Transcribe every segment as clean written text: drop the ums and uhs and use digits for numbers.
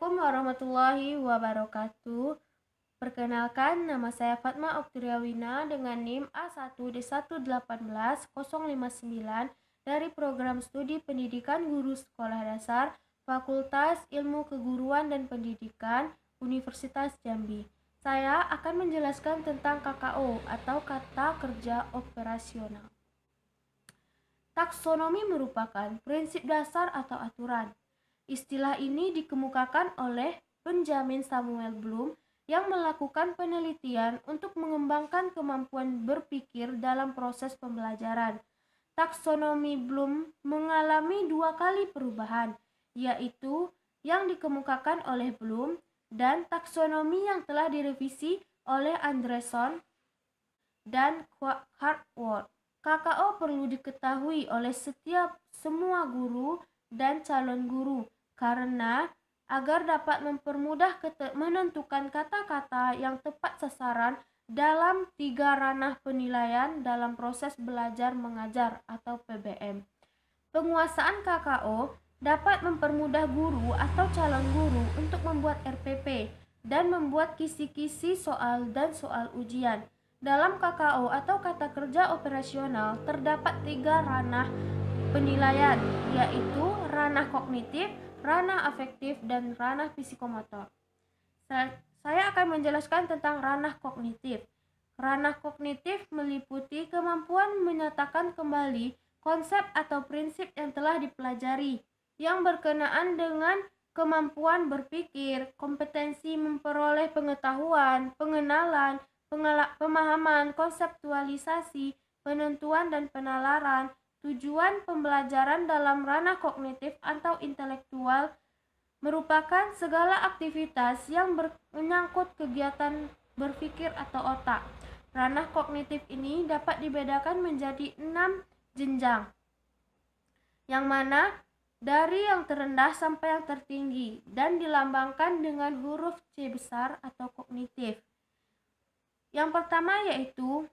Assalamualaikum warahmatullahi wabarakatuh. Perkenalkan, nama saya Fatma Oktriawina dengan NIM A1D1818059 dari Program Studi Pendidikan Guru Sekolah Dasar Fakultas Ilmu Keguruan dan Pendidikan Universitas Jambi. Saya akan menjelaskan tentang KKO atau Kata Kerja Operasional. Taksonomi merupakan prinsip dasar atau aturan. Istilah ini dikemukakan oleh Benjamin Samuel Bloom yang melakukan penelitian untuk mengembangkan kemampuan berpikir dalam proses pembelajaran. Taksonomi Bloom mengalami 2 kali perubahan, yaitu yang dikemukakan oleh Bloom dan taksonomi yang telah direvisi oleh Andreson dan Hartwell. KKO perlu diketahui oleh semua guru dan calon guru karena agar dapat mempermudah menentukan kata-kata yang tepat sasaran dalam 3 ranah penilaian dalam proses belajar mengajar atau PBM. Penguasaan KKO dapat mempermudah guru atau calon guru untuk membuat RPP dan membuat kisi-kisi soal dan soal ujian. Dalam KKO atau kata kerja operasional terdapat 3 ranah penilaian, yaitu ranah kognitif, ranah afektif, dan ranah psikomotor. Saya akan menjelaskan tentang ranah kognitif. Ranah kognitif meliputi kemampuan menyatakan kembali konsep atau prinsip yang telah dipelajari, yang berkenaan dengan kemampuan berpikir, kompetensi memperoleh pengetahuan, pengenalan, pemahaman, konseptualisasi, penentuan dan penalaran. Tujuan pembelajaran dalam ranah kognitif atau intelektual merupakan segala aktivitas yang menyangkut kegiatan berpikir atau otak. Ranah kognitif ini dapat dibedakan menjadi 6 jenjang, yang mana dari yang terendah sampai yang tertinggi dan dilambangkan dengan huruf C besar atau kognitif. Yang pertama yaitu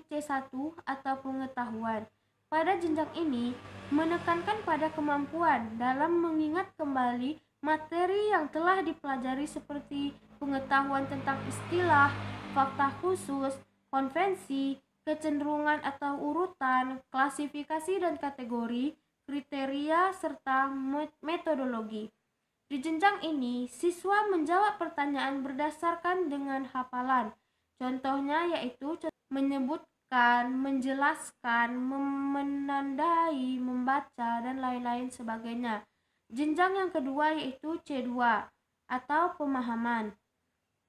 C1 atau pengetahuan. Pada jenjang ini menekankan pada kemampuan dalam mengingat kembali materi yang telah dipelajari seperti pengetahuan tentang istilah, fakta khusus, konvensi, kecenderungan atau urutan, klasifikasi dan kategori, kriteria, serta metodologi. Di jenjang ini, siswa menjawab pertanyaan berdasarkan dengan hafalan. Contohnya yaitu menyebutkan, menjelaskan, menandai, membaca, dan lain-lain sebagainya. Jenjang yang kedua yaitu C2 atau pemahaman.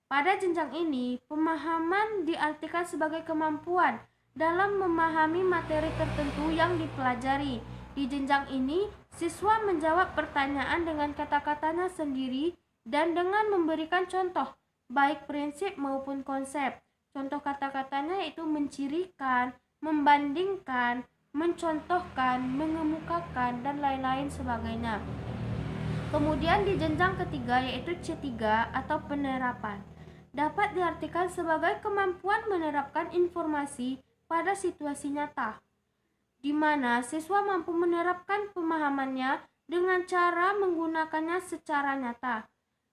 Pada jenjang ini, pemahaman diartikan sebagai kemampuan dalam memahami materi tertentu yang dipelajari. Di jenjang ini, siswa menjawab pertanyaan dengan kata-katanya sendiri dan dengan memberikan contoh, baik prinsip maupun konsep. Contoh kata-katanya yaitu mencirikan, membandingkan, mencontohkan, mengemukakan, dan lain-lain sebagainya. Kemudian di jenjang ketiga yaitu C3 atau penerapan. Dapat diartikan sebagai kemampuan menerapkan informasi pada situasi nyata, di mana siswa mampu menerapkan pemahamannya dengan cara menggunakannya secara nyata.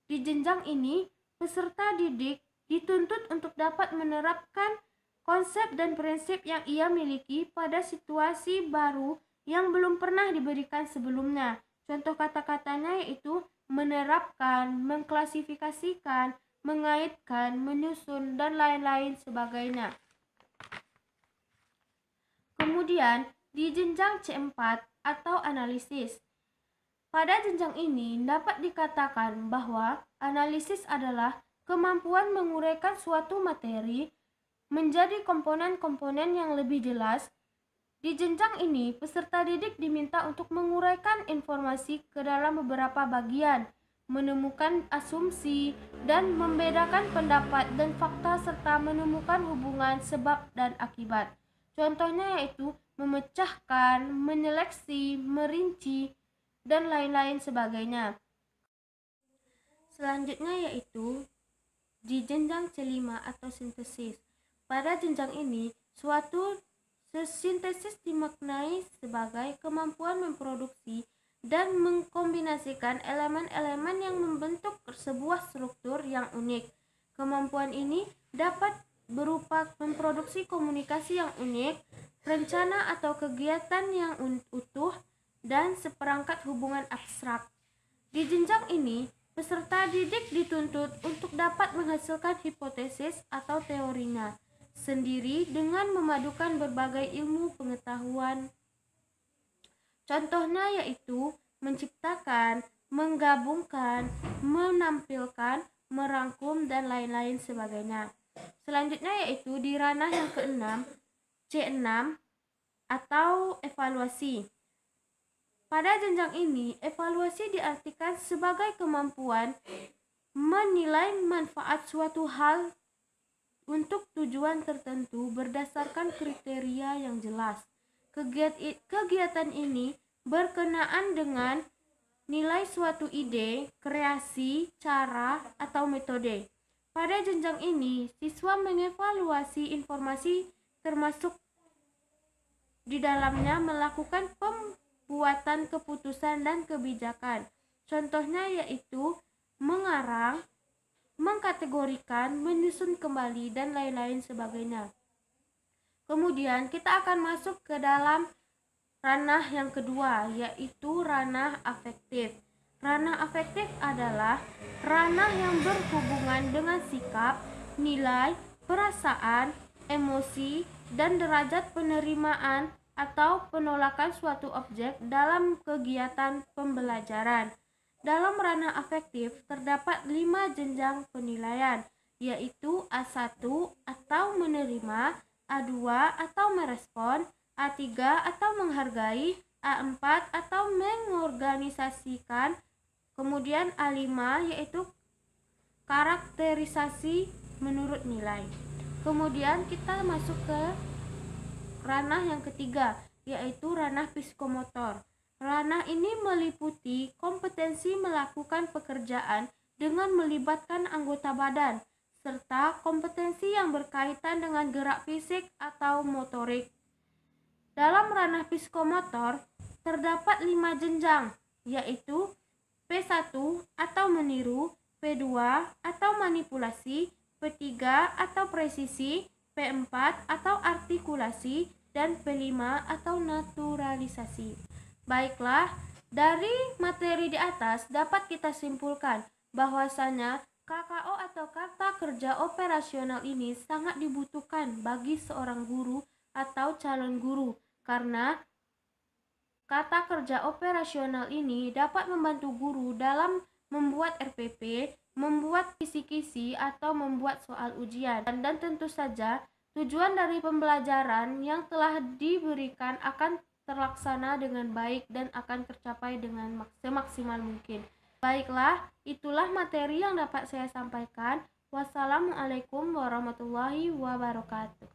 Di jenjang ini, peserta didik dituntut untuk dapat menerapkan konsep dan prinsip yang ia miliki pada situasi baru yang belum pernah diberikan sebelumnya. Contoh kata-katanya yaitu menerapkan, mengklasifikasikan, mengaitkan, menyusun, dan lain-lain sebagainya. Kemudian, di jenjang C4 atau analisis. Pada jenjang ini dapat dikatakan bahwa analisis adalah kemampuan menguraikan suatu materi menjadi komponen-komponen yang lebih jelas. Di jenjang ini, peserta didik diminta untuk menguraikan informasi ke dalam beberapa bagian, menemukan asumsi, dan membedakan pendapat dan fakta serta menemukan hubungan sebab dan akibat. Contohnya yaitu memecahkan, menyeleksi, merinci, dan lain-lain sebagainya. Selanjutnya yaitu di jenjang C5 atau sintesis. Pada jenjang ini, suatu sintesis dimaknai sebagai kemampuan memproduksi dan mengkombinasikan elemen-elemen yang membentuk sebuah struktur yang unik. Kemampuan ini dapat berupa memproduksi komunikasi yang unik, rencana atau kegiatan yang utuh, dan seperangkat hubungan abstrak. Di jenjang ini, peserta didik dituntut untuk dapat menghasilkan hipotesis atau teorinya sendiri dengan memadukan berbagai ilmu pengetahuan. Contohnya yaitu menciptakan, menggabungkan, menampilkan, merangkum, dan lain-lain sebagainya. Selanjutnya yaitu di ranah yang keenam, C6 atau evaluasi. Pada jenjang ini, evaluasi diartikan sebagai kemampuan menilai manfaat suatu hal untuk tujuan tertentu berdasarkan kriteria yang jelas. Kegiatan ini berkenaan dengan nilai suatu ide, kreasi, cara, atau metode. Pada jenjang ini, siswa mengevaluasi informasi termasuk di dalamnya melakukan pembuatan keputusan dan kebijakan. Contohnya yaitu mengarang, mengkategorikan, menyusun kembali, dan lain-lain sebagainya. Kemudian kita akan masuk ke dalam ranah yang kedua, yaitu ranah afektif. Ranah afektif adalah ranah yang berhubungan dengan sikap, nilai, perasaan, emosi, dan derajat penerimaan atau penolakan suatu objek dalam kegiatan pembelajaran. Dalam ranah afektif terdapat 5 jenjang penilaian, yaitu A1 atau menerima, A2 atau merespon, A3 atau menghargai, A4 atau mengorganisasikan, kemudian A5 yaitu karakterisasi menurut nilai. Kemudian kita masuk ke ranah yang ketiga, yaitu ranah psikomotor. Ranah ini meliputi kompetensi melakukan pekerjaan dengan melibatkan anggota badan, serta kompetensi yang berkaitan dengan gerak fisik atau motorik. Dalam ranah psikomotor terdapat 5 jenjang, yaitu P1 atau meniru, P2 atau manipulasi, P3 atau presisi, P4 atau artikulasi, dan P5 atau naturalisasi. Baiklah, dari materi di atas dapat kita simpulkan bahwasanya KKO atau kata kerja operasional ini sangat dibutuhkan bagi seorang guru atau calon guru, karena kata kerja operasional ini dapat membantu guru dalam membuat RPP, membuat kisi-kisi, atau membuat soal ujian. Dan tentu saja tujuan dari pembelajaran yang telah diberikan akan terlaksana dengan baik dan akan tercapai dengan semaksimal mungkin. Baiklah, itulah materi yang dapat saya sampaikan. Wassalamualaikum warahmatullahi wabarakatuh.